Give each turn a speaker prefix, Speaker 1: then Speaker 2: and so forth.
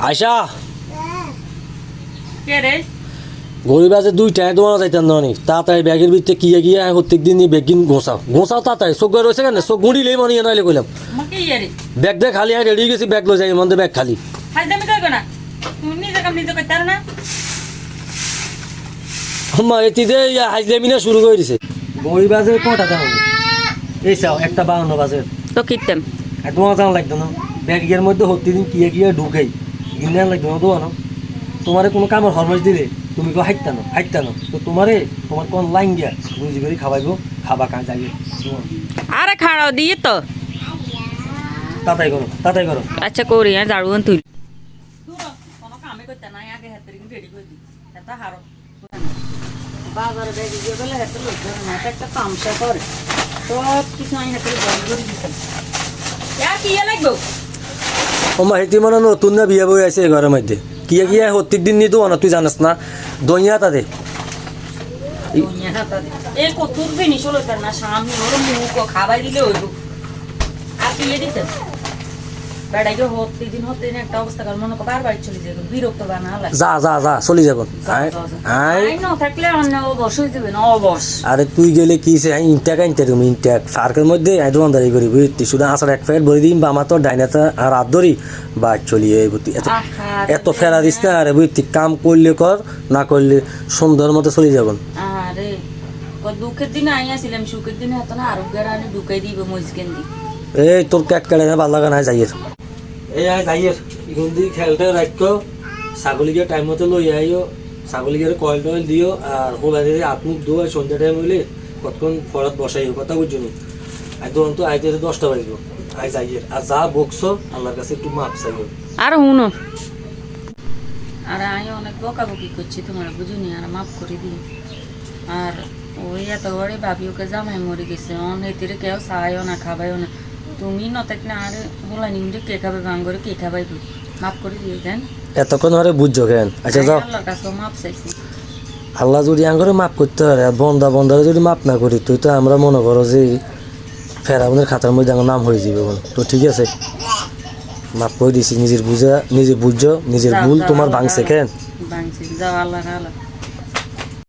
Speaker 1: আয়শা
Speaker 2: কে রে
Speaker 1: গরিব আছে দুইটাই দোয়া যাইতেন না অনেক তাড়াতাড়ি ব্যাগের ভিতরে গিয়ে গিয়ে প্রত্যেক দিনই ব্যাগ কিন গোসাও তাড়াতাড়ি চোখ রয়েছে কেন চোখ গুঁড়িলেই মনে নাইলে কইলাম
Speaker 2: আমাকে ইয়ে রে
Speaker 1: ব্যাগ দিয়ে খালি হ্যাঁ রেডি গেছি ব্যাগ লো যাই মধ্যে ব্যাগ খালি
Speaker 2: হাজদামি করবে না তুমি নিজে কাম নিজে করতে পারো না
Speaker 1: আম্মা এটিতে হাজলামি না শুরু করে দিছে গরিব আছে কটা দাম এই চাও 1:52 বাজে
Speaker 2: তো কিতাম
Speaker 1: দোয়া জানা লাগতো না ব্যাগের মধ্যে প্রতিদিন কিয়ে ঢুকাই কিনে লাগতো না দোয়া না তোমারে কোনো কামের হরমাস দিলে তুমি কেউ হাইটানো তো তোমার কোন লাইন গিয়া বুঝি করে খাওয়াইবো খাবা কাজ যাবে
Speaker 2: আরে খাড়াও দিয়ে তো
Speaker 1: তাড়াতাড়ি করো
Speaker 2: আচ্ছা করি আর ঝাড়ু তুই কোনো কামে করতে নাই আগে হাতে রেডি করে দিই এটা হারো বাজারে ব্যাগে গিয়ে বলে হাতে লোক ধরে না একটা তামসা করে সব কিছু আমি হাতে বন্ধ করে দিতাম কি লাগবে
Speaker 1: ও মা হেঁটে মানে নতুন না বিয়ে বই আছে ঘরের মধ্যে কিয়া প্রত্যেক দিন নিয়ে তো না তুই জানাস না দইয়া তাদের
Speaker 2: এই কতুর জিনিস হলো না সামনে ওর মুখ খাবার দিলে হইব আর কি দিতেন বেড়াইকে হতে দিন একটা অবস্থা কারণ মনে বারবার চলে যাবে বিরক্ত বানা লাগে
Speaker 1: যা চলে যাব
Speaker 2: থাকলে অন্য অবশ্যই দেবে না অবশ
Speaker 1: আরে তুই গেলে কি ইনটাক আনতে তুমি ইনটাক পার্কের মধ্যে দোকানদারি করি বুঝতি শুধু আসার এক প্যাকেট ভরে দিন বা আমার তো ডাইনাতে আর হাত ধরি বা চলিয়ে এত ফেরা দিস না আরে বুঝতি কাম করলে কর না করলে সুন্দর মতো চলে যাব
Speaker 2: আরে দুঃখের দিনে আইয়াছিলাম সুখের দিনে এত না আরোগ্যের আনে ঢুকাই দিব মজকেন দি
Speaker 1: এই তোর ক্যাট কাটে না ভালো লাগা না যাইয়ের এখন দিয়ে খেলতে রাখো ছাগলিকে টাইম মতো লই আইও ছাগলিকে কয়েল টয়েল দিও আর হোলা দিয়ে হাত মুখ ধো সন্ধ্যা টাইম হইলে কতক্ষণ ফরাত বসাইও কথা বুঝছো নি আর ধরুন তো আইতে 10টা বাজবো যাইয়ের আর যা বকছো আল্লাহর কাছে একটু মাপ চাইও
Speaker 2: আর হুনো আর আমি অনেক বকাবকি করছি তোমার বুঝুনি আর মাফ করে দিই আর ওই এত বড় ভাবি ওকে জামাই মরে গেছে অনেক কেউ চাইও না খাবাইও না তুমি নতাক না আর বলা নিউজে কে খাবে বাঙ্গরে কে খাবাই মাফ করে দিয়ে দেন
Speaker 1: এতক্ষণ ধরে বুঝছো কেন আচ্ছা যাও
Speaker 2: আল্লাহর কাছে মাফ চাইছি
Speaker 1: আল্লাহ যদি আঙ্গরে মাফ করতে পারে বন্দারে যদি মাফ না করি তুই তো আমরা মনে করো যে ফেরাউনের খাতার মধ্যে আমার নাম হয়ে যাবে তো ঠিক আছে মাফ করে দিছি নিজের বুঝো নিজের ভুল তোমার ভাঙছে কেন
Speaker 2: ভাঙছি যাও আল্লাহ আল্লাহ